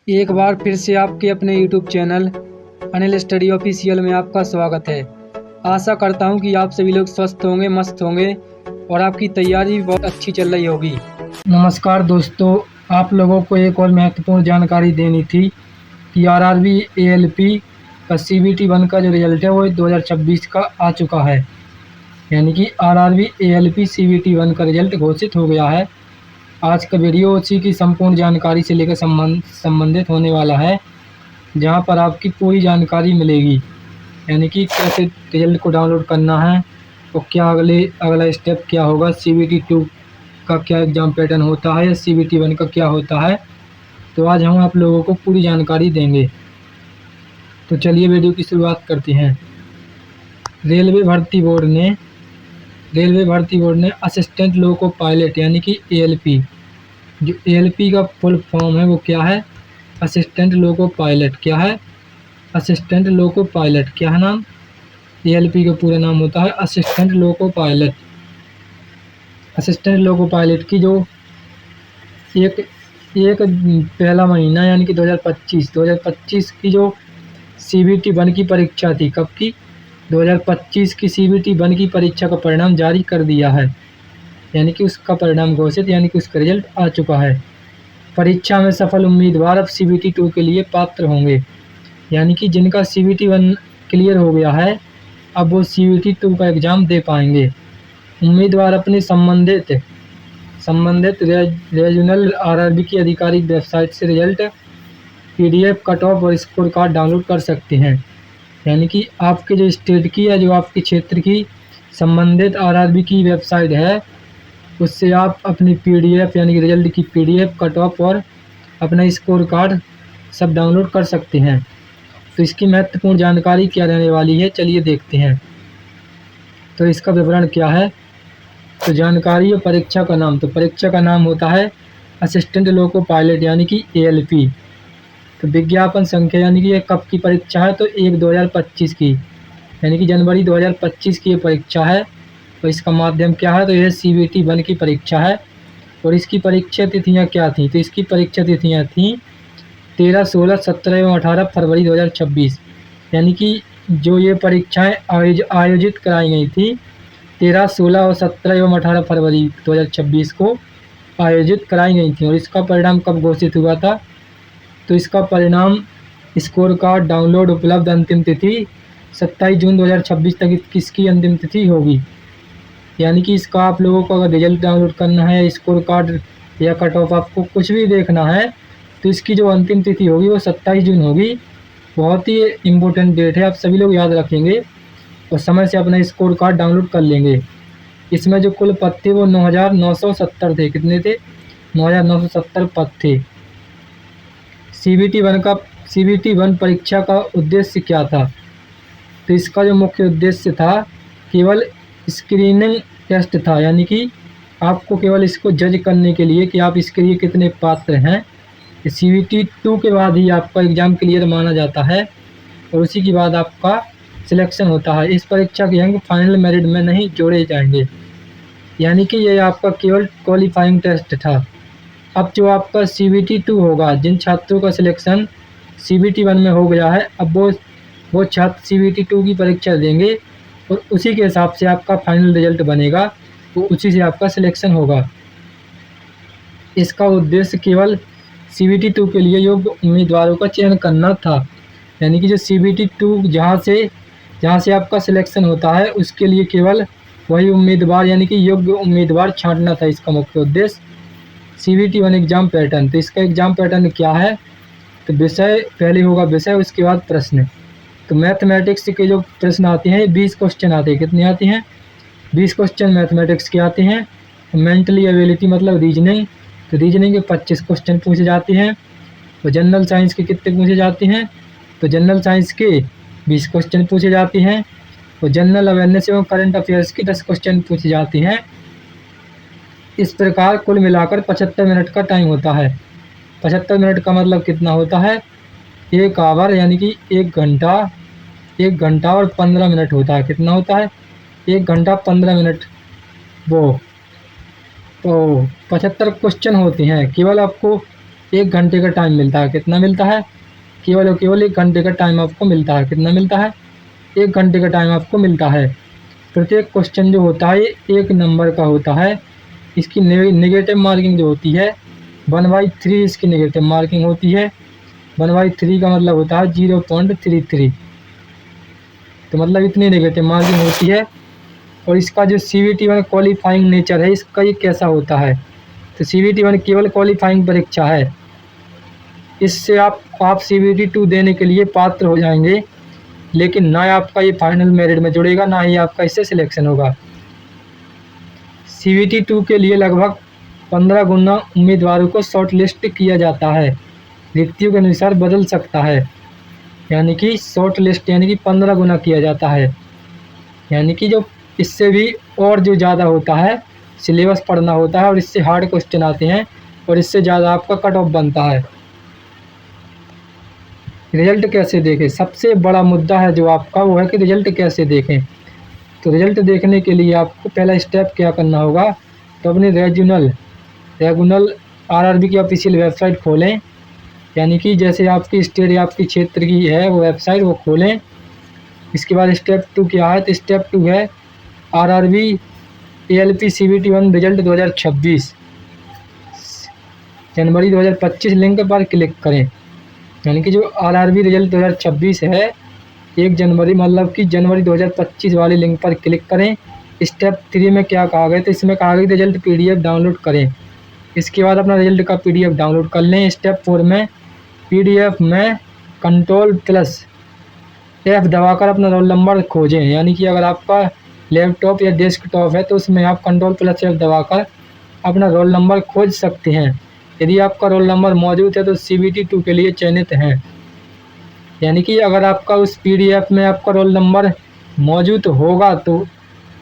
एक बार फिर से आपके अपने YouTube channel Anil study official में आपका स्वागत है। आशा करता हूं कि आप सभी लोग स्वस्थ होंगे, मस्त होंगे और आपकी तैयारी भी बहुत अच्छी चल रही होगी। नमस्कार दोस्तों, आप लोगों को एक और महत्वपूर्ण जानकारी देनी थी कि आरआरबी एएलपी का CBT 1 का जो रिजल्ट है वो 2026 का आ चुका है। यानी कि आरआरबी एएलपी CBT 1 का रिजल्ट घोषित हो गया है। आज का वीडियो उसी की संपूर्ण जानकारी से लेकर संबंधित होने वाला है, जहां पर आपकी पूरी जानकारी मिलेगी। यानी कि कैसे रिजल्ट को डाउनलोड करना है और क्या अगला स्टेप क्या होगा, CBT 2 का क्या एग्ज़ाम पैटर्न होता है या CBT 1 का क्या होता है। तो आज हम आप लोगों को पूरी जानकारी देंगे। तो चलिए वीडियो की शुरुआत करते हैं। रेलवे भर्ती बोर्ड ने असिस्टेंट लोको पायलट यानी कि ALP, जो ALP का फुल फॉर्म है वो क्या है, असिस्टेंट लोको पायलट। क्या है? Assistant loco pilot. क्या है नाम? ALP का पूरा नाम होता है assistant loco pilot. Assistant loco pilot की जो एक पहला महीना यानी कि 2025 की जो CBT 1 की परीक्षा थी, कब की? 2025 की CBT 1 की परीक्षा का परिणाम जारी कर दिया है। यानी कि उसका परिणाम घोषित, यानी कि उसका रिजल्ट आ चुका है। परीक्षा में सफल उम्मीदवार अब CBT 2 के लिए पात्र होंगे। यानी कि जिनका CBT 1 क्लियर हो गया है, अब वो CBT 2 का एग्ज़ाम दे पाएंगे। उम्मीदवार अपनी संबंधित रीजनल आरआरबी की आधिकारिक वेबसाइट से रिजल्ट, PDF, कट ऑफ और स्कोर कार्ड डाउनलोड कर सकते हैं। यानी कि आपके जो स्टेट की या जो आपके क्षेत्र की संबंधित आरआरबी की वेबसाइट है, उससे आप अपनी PDF यानी कि रिजल्ट की PDF, कट ऑफ और अपना स्कोर कार्ड सब डाउनलोड कर सकते हैं। तो इसकी महत्वपूर्ण जानकारी क्या रहने वाली है, चलिए देखते हैं। तो इसका विवरण क्या है, तो जानकारी और परीक्षा का नाम। तो परीक्षा का नाम होता है असिस्टेंट लोको पायलट यानी कि ALP। तो विज्ञापन संख्या यानी कि ये कब की परीक्षा है, तो 1/2025 की, यानी कि जनवरी 2025 की ये परीक्षा है। तो इसका माध्यम क्या है, तो यह CBT 1 की परीक्षा है। और इसकी परीक्षा तिथियां क्या थी, तो इसकी परीक्षा तिथियां थी 13, 16, 17 एवं 18 फरवरी 2026। यानी कि जो ये परीक्षाएं आयोजित कराई गई थी 13, 16 और 17 एवं 18 फरवरी 2026 को आयोजित कराई गई थी। और इसका परिणाम कब घोषित हुआ था, तो इसका परिणाम स्कोर कार्ड डाउनलोड उपलब्ध अंतिम तिथि 27 जून 2026 तक किसकी अंतिम तिथि होगी। यानी कि इसका आप लोगों को अगर रिजल्ट डाउनलोड करना है, स्कोर कार्ड या कट ऑफ आपको कुछ भी देखना है, तो इसकी जो अंतिम तिथि होगी वो 27 जून होगी। बहुत ही इम्पोर्टेंट डेट है, आप सभी लोग याद रखेंगे और समय से अपना स्कोर कार्ड डाउनलोड कर लेंगे। इसमें जो कुल पद थे वो 9,970 थे। कितने थे? 9,970 पद थे। CBT 1 परीक्षा का उद्देश्य क्या था, तो इसका जो मुख्य उद्देश्य था केवल स्क्रीनिंग टेस्ट था। यानी कि आपको केवल इसको जज करने के लिए कि आप इसके लिए कितने पात्र हैं। CBT 2 के बाद ही आपका एग्ज़ाम क्लियर माना जाता है और उसी के बाद आपका सिलेक्शन होता है। इस परीक्षा के अंक फाइनल मेरिट में नहीं जोड़े जाएंगे। यानी कि ये आपका केवल क्वालिफाइंग टेस्ट था। अब जो आपका CBT 2 होगा, जिन छात्रों का सिलेक्शन CBT 1 में हो गया है, अब वो छात्र CBT 2 की परीक्षा देंगे और उसी के हिसाब से आपका फाइनल रिजल्ट बनेगा, तो उसी से आपका सिलेक्शन होगा। इसका उद्देश्य केवल CBT 2 के लिए योग्य उम्मीदवारों का चयन करना था। यानी कि जो CBT 2 जहाँ से आपका सिलेक्शन होता है, उसके लिए केवल वही उम्मीदवार यानी कि योग्य उम्मीदवार छांटना था इसका मुख्य उद्देश्य। CBT 1 एग्ज़ाम पैटर्न, तो इसका एग्ज़ाम पैटर्न क्या है, तो विषय पहले होगा विषय, उसके बाद प्रश्न। तो मैथमेटिक्स के जो प्रश्न आते हैं 20 क्वेश्चन आते हैं। कितने आते हैं? 20 क्वेश्चन मैथमेटिक्स के आते हैं। मेंटली एबिलिटी मतलब रीजनिंग, तो रीजनिंग के 25 क्वेश्चन पूछे जाते हैं। और जनरल साइंस के कितने पूछे जाते हैं, तो जनरल साइंस के 20 क्वेश्चन पूछे जाते हैं। और जनरल अवेयरनेस एवं करंट अफेयर्स के 10 क्वेश्चन पूछे जाते हैं। इस प्रकार कुल मिलाकर 75 मिनट का टाइम होता है। 75 मिनट का मतलब कितना होता है, 1 आवर यानी कि 1 घंटा और 15 मिनट होता है। कितना होता है? 1 घंटा 15 मिनट। वो तो 75 क्वेश्चन होते हैं। केवल आपको 1 घंटे का टाइम मिलता है। कितना मिलता है? केवल और केवल 1 घंटे का टाइम आपको मिलता है। कितना मिलता है? 1 घंटे का टाइम आपको मिलता है। प्रत्येक क्वेश्चन जो होता है ये 1 नंबर का होता है। इसकी नेगेटिव मार्किंग जो होती है 1/3 इसकी नेगेटिव मार्किंग होती है। 1/3 का मतलब होता है 0.33। तो मतलब इतनी नेगेटिव मार्किंग होती है। और इसका जो CBT1 क्वालिफाइंग नेचर है इसका ये कैसा होता है? तो CBT1 केवल क्वालिफाइंग परीक्षा है। इससे आप CBT2 देने के लिए पात्र हो जाएंगे, लेकिन ना आपका ये फाइनल मेरिट में जुड़ेगा, ना ही आपका इससे सिलेक्शन होगा। CBT2 के लिए लगभग 15 गुना उम्मीदवारों को शॉर्ट लिस्ट किया जाता है। रिक्तियों के अनुसार बदल सकता है, यानी कि शॉर्ट लिस्ट यानी कि 15 गुना किया जाता है। यानी कि जो इससे भी और जो ज़्यादा होता है सिलेबस पढ़ना होता है और इससे हार्ड क्वेश्चन आते हैं और इससे ज़्यादा आपका कट ऑफ बनता है। रिजल्ट कैसे देखें? सबसे बड़ा मुद्दा है जो आपका वो है कि रिजल्ट कैसे देखें। तो रिजल्ट देखने के लिए आपको पहला स्टेप क्या करना होगा? तो अपनी रेगुनल RRB की ऑफिशियल वेबसाइट खोलें, यानी कि जैसे आपकी स्टेट या आपकी क्षेत्र की है वो वेबसाइट वो खोलें। इसके बाद स्टेप 2 क्या है? तो स्टेप 2 है RRB ALP CBT1 रिजल्ट 2026 जनवरी 2025 लिंक पर क्लिक करें। यानी कि जो RRB रिजल्ट 2026 है 1 जनवरी मतलब कि जनवरी 2025 वाले लिंक पर क्लिक करें। स्टेप 3 में क्या कहा गया? तो इसमें कहा गया रिजल्ट PDF डाउनलोड करें। इसके बाद अपना रिजल्ट का PDF डाउनलोड कर लें। स्टेप 4 में PDF में Ctrl+F दबाकर अपना रोल नंबर खोजें। यानी कि अगर आपका लैपटॉप या डेस्कटॉप है तो उसमें आप Ctrl+F दबाकर अपना रोल नंबर खोज सकते हैं। यदि आपका रोल नंबर मौजूद है तो CBT2 के लिए चयनित हैं। यानी कि अगर आपका उस PDF में आपका रोल नंबर मौजूद होगा तो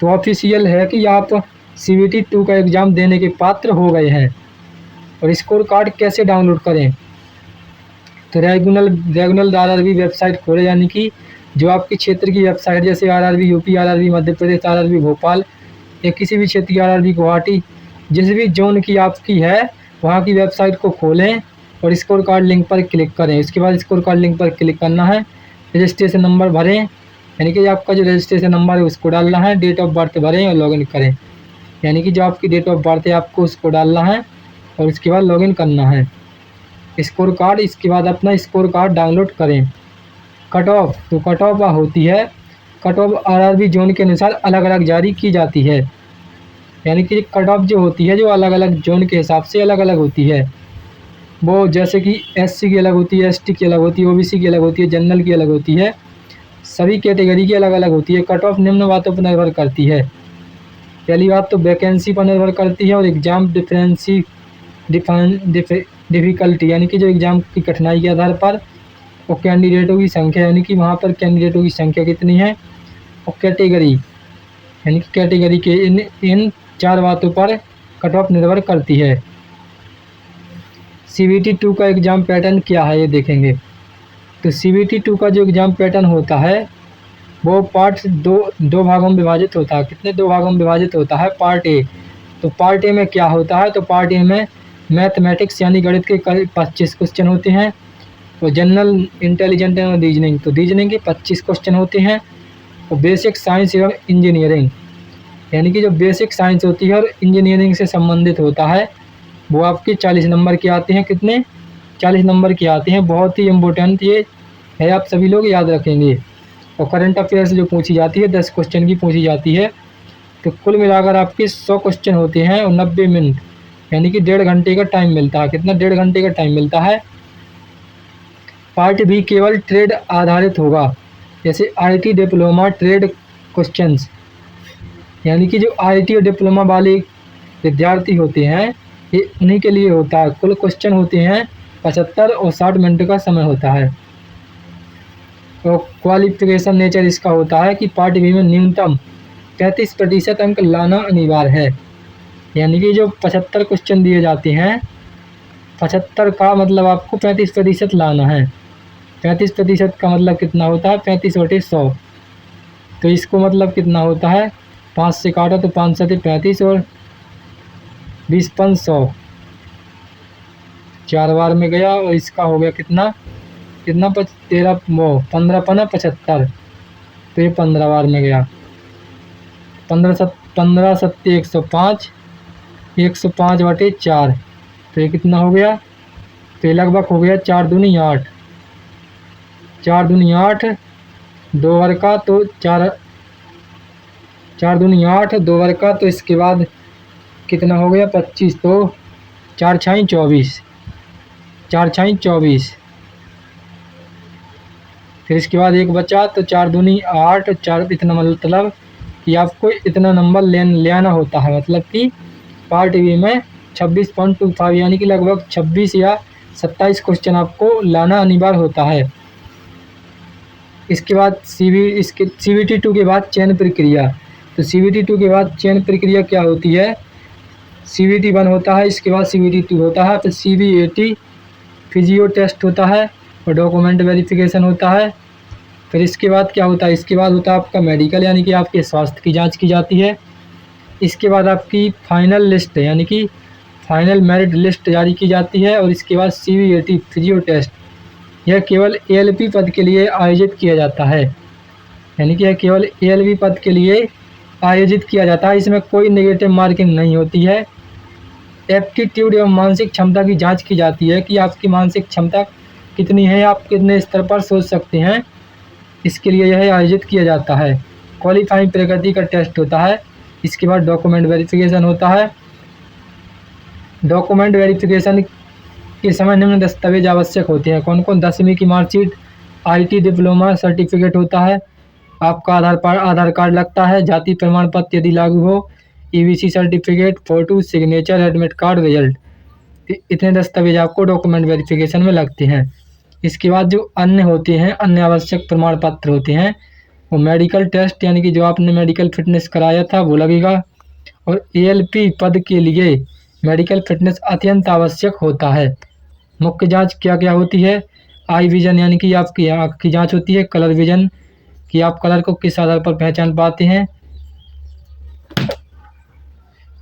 ऑफिशियल है कि आप CBT2 का एग्ज़ाम देने के पात्र हो गए हैं। और स्कोर कार्ड कैसे डाउनलोड करें? तो रेगुनल RRB वेबसाइट खोलें, यानी कि जो आपके क्षेत्र की वेबसाइट जैसे RRB UP, RRB Madhya Pradesh, RRB Bhopal या किसी भी क्षेत्र की RRB गुवाहाटी, जिस भी जोन की आपकी है वहाँ की वेबसाइट को खोलें और स्कोर कार्ड लिंक पर क्लिक करें। इसके बाद स्कोर कार्ड लिंक पर क्लिक करना है, रजिस्ट्रेशन नंबर भरें, यानी कि आपका जो रजिस्ट्रेशन नंबर है उसको डालना है, डेट ऑफ बर्थ भरें और लॉगिन करें। यानी कि जो आपकी डेट ऑफ बर्थ है आपको उसको डालना है और उसके बाद लॉगिन करना है। स्कोर कार्ड, इसके बाद अपना स्कोर कार्ड डाउनलोड करें। कट ऑफ, तो कट ऑफ होती है, कट ऑफ RRB जोन के अनुसार अलग अलग जारी की जाती है। यानी कि कट ऑफ जो होती है जो अलग अलग जोन के हिसाब से अलग अलग होती है। वो जैसे कि SC की अलग होती है, ST की अलग होती है, OBC की अलग होती है, जनरल की अलग होती है, सभी कैटेगरी की अलग अलग होती है। कट ऑफ निम्न बातों पर निर्भर करती है। पहली बात तो वैकेंसी पर निर्भर करती है और एग्ज़ाम डिफ़िकल्टी यानी कि जो एग्ज़ाम की कठिनाई के आधार पर, और कैंडिडेटों की संख्या यानी कि वहाँ पर कैंडिडेटों की संख्या कितनी है, और कैटेगरी यानी कि कैटेगरी के इन 4 बातों पर कट ऑफ निर्भर करती है। CBT2 का एग्ज़ाम पैटर्न क्या है ये देखेंगे। तो CBT2 का जो एग्ज़ाम पैटर्न होता है वो पार्ट दो भागों में विभाजित होता है। कितने 2 भागों में विभाजित होता है? Part A. तो पार्ट ए में क्या होता है? तो पार्ट ए में मैथमेटिक्स यानी गणित के 25 क्वेश्चन होते हैं, और जनरल इंटेलिजेंट और रीजनिंग, तो रीजनिंग के 25 क्वेश्चन होते हैं, और बेसिक साइंस एवं इंजीनियरिंग यानी कि जो बेसिक साइंस होती है और इंजीनियरिंग से संबंधित होता है वो आपके 40 नंबर के आते हैं। कितने? 40 नंबर के आते हैं। बहुत ही इम्पोर्टेंट ये है, आप सभी लोग याद रखेंगे। और करंट अफेयर से जो पूछी जाती है 10 क्वेश्चन की पूछी जाती है। तो कुल मिलाकर आपके 100 क्वेश्चन होते हैं और 90 मिनट यानी कि 1.5 घंटे का टाइम मिलता है। कितना? 1.5 घंटे का टाइम मिलता है। पार्ट भी केवल ट्रेड आधारित होगा, जैसे IT डिप्लोमा ट्रेड क्वेश्चंस, यानी कि जो IT और डिप्लोमा वाले विद्यार्थी होते हैं ये उन्हीं के लिए होता है। कुल क्वेश्चन होते हैं 75 और 60 मिनट का समय होता है। तो क्वालिफिकेशन नेचर इसका होता है कि पार्ट बी में न्यूनतम 35% अंक लाना अनिवार्य है। यानी कि जो 75 क्वेश्चन दिए जाते हैं, 75 का मतलब आपको 35% लाना है। 35% का मतलब कितना होता है? 35/100। तो इसको मतलब कितना होता है? 5 से काटो तो 5 से 35 और 20 5 100, 4 बार में गया, और इसका हो गया कितना कितना 13 वो 15 पना 75, तो ये 15 बार में गया। 15 सत्ते 105, 105/4, तो ये कितना हो गया, तो ये लगभग हो गया 4 दूनी 8, 4 दूनी 8, 2 बार का तो 4 दूनी 8, 2 बार का, तो इसके बाद कितना हो गया 25, तो 4 छाई 24, 4 छाई 24, फिर इसके बाद एक बचा, तो 4 दूनी 8, 4, इतना मतलब कि आपको इतना नंबर ले आना होता है, मतलब कि पार्ट बी में 26.25 यानी कि लगभग 26 या 27 क्वेश्चन आपको लाना अनिवार्य होता है। इसके बाद CBT 2 के बाद चयन प्रक्रिया, तो CBT 2 के बाद चयन प्रक्रिया क्या होती है, CBT 1 होता है, इसके बाद CBT 2 होता है, फिर CBAT फिजियो टेस्ट होता है और डॉक्यूमेंट वेरिफिकेशन होता है। फिर इसके बाद क्या होता है, इसके बाद होता है आपका मेडिकल, यानी कि आपके स्वास्थ्य की जांच की जाती है। इसके बाद आपकी फाइनल लिस्ट यानी कि फाइनल मेरिट लिस्ट जारी की जाती है, और इसके बाद CBAT फिजियो टेस्ट, यह केवल ALP पद के लिए आयोजित किया जाता है, यानी कि यह केवल ALP पद के लिए आयोजित किया जाता है, इसमें कोई नेगेटिव मार्किंग नहीं होती है। एप्टीट्यूड एवं मानसिक क्षमता की जांच की जाती है कि आपकी मानसिक क्षमता कितनी है, आप कितने स्तर पर सोच सकते हैं, इसके लिए यह आयोजित किया जाता है। क्वालिफाइंग प्रगति का टेस्ट होता है। इसके बाद डॉक्यूमेंट वेरिफिकेशन होता है। डॉक्यूमेंट वेरिफिकेशन के समय निम्न दस्तावेज आवश्यक होते हैं। कौन कौन, 10वीं की मार्कशीट, IT डिप्लोमा सर्टिफिकेट होता है, आपका आधार कार्ड लगता है, जाति प्रमाण पत्र यदि लागू हो, EBC certificate, photo, signature, admit card, result, इतने दस्तावेज आपको डॉक्यूमेंट वेरिफिकेशन में लगते हैं। इसके बाद जो अन्य होते हैं, अन्य आवश्यक प्रमाण पत्र होते हैं, वो मेडिकल टेस्ट यानी कि जो आपने मेडिकल फिटनेस कराया था वो लगेगा, और ALP पद के लिए मेडिकल फिटनेस अत्यंत आवश्यक होता है। मुख्य जांच क्या क्या होती है, आई विजन यानी कि आपकी आँख की जांच होती है, कलर विजन कि आप कलर को किस आधार पर पहचान पाते हैं।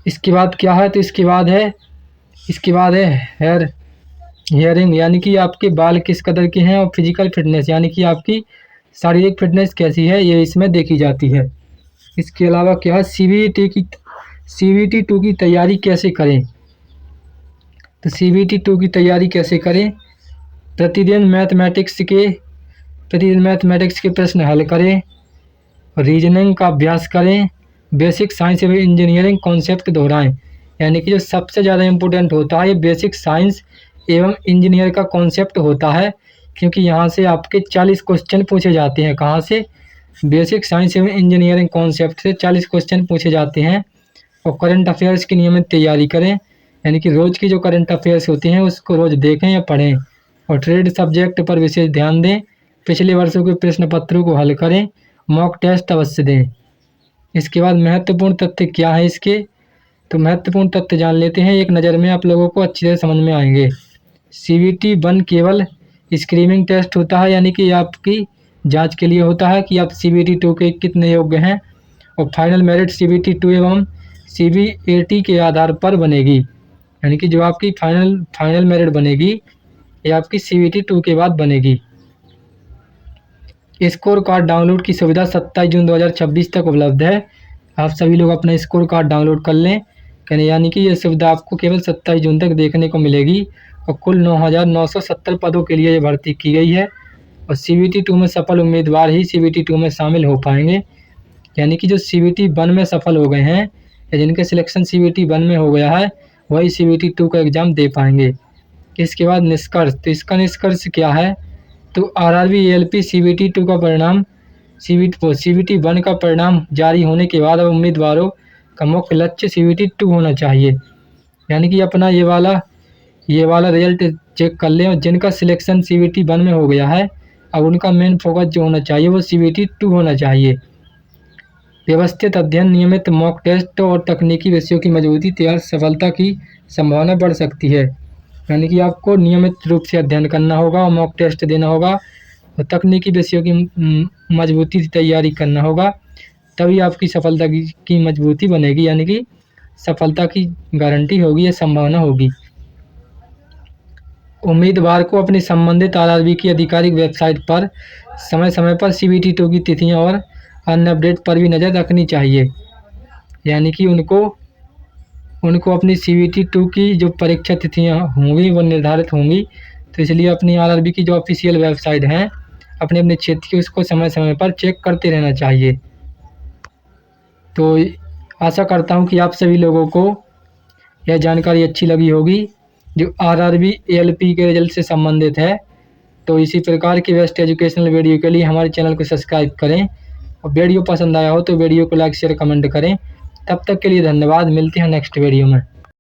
इसके बाद क्या है, तो इसके बाद है हेयरिंग यानी कि आपके बाल किस कदर के हैं, और फिजिकल फिटनेस यानी कि आपकी शारीरिक फिटनेस कैसी है, ये इसमें देखी जाती है। इसके अलावा क्या है, CBT 2 की तैयारी कैसे करें, तो CBT 2 की तैयारी कैसे करें, प्रतिदिन मैथमेटिक्स के प्रश्न हल करें, रीजनिंग का अभ्यास करें, बेसिक साइंस एवं इंजीनियरिंग कॉन्सेप्ट दोहराएं, यानी कि जो सबसे ज़्यादा इम्पोर्टेंट होता है ये बेसिक साइंस एवं इंजीनियर का कॉन्सेप्ट होता है, क्योंकि यहाँ से आपके 40 क्वेश्चन पूछे जाते हैं। कहाँ से, बेसिक साइंस एवं इंजीनियरिंग कॉन्सेप्ट से 40 क्वेश्चन पूछे जाते हैं। और करंट अफेयर्स की नियमित तैयारी करें, यानी कि रोज़ की जो करंट अफेयर्स होती हैं उसको रोज़ देखें या पढ़ें, और ट्रेड सब्जेक्ट पर विशेष ध्यान दें, पिछले वर्षों के प्रश्न पत्रों को हल करें, मॉक टेस्ट अवश्य दें। इसके बाद महत्वपूर्ण तथ्य क्या है इसके, तो महत्वपूर्ण तथ्य जान लेते हैं, एक नज़र में आप लोगों को अच्छी तरह समझ में आएंगे। CBT 1 केवल स्क्रीनिंग टेस्ट होता है, यानी कि आपकी जांच के लिए होता है कि आप CBT 2 के कितने योग्य हैं, और फाइनल मेरिट CBT 2 एवं CBAT के आधार पर बनेगी, यानी कि जो आपकी फाइनल मेरिट बनेगी ये आपकी CBT 2 के बाद बनेगी। स्कोर कार्ड डाउनलोड की सुविधा 27 जून 2026 तक उपलब्ध है। आप सभी लोग अपना स्कोर कार्ड डाउनलोड कर लें, यानी कि ये सुविधा आपको केवल 27 जून तक देखने को मिलेगी, और कुल 9,970 पदों के लिए ये भर्ती की गई है, और CBT 2 में सफल उम्मीदवार ही CBT 2 में शामिल हो पाएंगे, यानी कि जो CBT 1 में सफल हो गए हैं या जिनके सिलेक्शन CBT 1 में हो गया है वही CBT 2 का एग्ज़ाम दे पाएंगे। इसके बाद निष्कर्ष, तो इसका निष्कर्ष क्या है, तो RRB ALP CBT 2 का परिणाम CBT 1 का परिणाम जारी होने के बाद अब उम्मीदवारों का मुख्य लक्ष्य CBT 2 होना चाहिए, यानी कि अपना ये वाला रिजल्ट चेक कर लें, और जिनका सिलेक्शन CBT 1 में हो गया है अब उनका मेन फोकस जो होना चाहिए वो CBT 2 होना चाहिए। व्यवस्थित अध्ययन, नियमित मॉक टेस्ट और तकनीकी विषयों की मजबूती तैयार सफलता की संभावना बढ़ सकती है, यानी कि आपको नियमित रूप से अध्ययन करना होगा और मॉक टेस्ट देना होगा और तकनीकी विषयों की मजबूती से तैयारी करना होगा, तभी आपकी सफलता की मजबूती बनेगी, यानी कि सफलता की गारंटी होगी या संभावना होगी। उम्मीदवार को अपनी संबंधित आरआरबी की आधिकारिक वेबसाइट पर समय समय पर सीबीटी 2 की तिथियां और अन्य अपडेट पर भी नज़र रखनी चाहिए। यानी कि उनको अपनी सीबीटी 2 की जो परीक्षा तिथियां होंगी वो निर्धारित होंगी, तो इसलिए अपनी आरआरबी की जो ऑफिशियल वेबसाइट हैं अपने अपने क्षेत्र की, उसको समय समय पर चेक करते रहना चाहिए। तो आशा करता हूँ कि आप सभी लोगों को यह जानकारी अच्छी लगी होगी जो आरआरबी एएलपी के रिजल्ट से संबंधित है। तो इसी प्रकार की बेस्ट एजुकेशनल वीडियो के लिए हमारे चैनल को सब्सक्राइब करें और वीडियो पसंद आया हो तो वीडियो को लाइक शेयर कमेंट करें। तब तक के लिए धन्यवाद। मिलते हैं नेक्स्ट वीडियो में।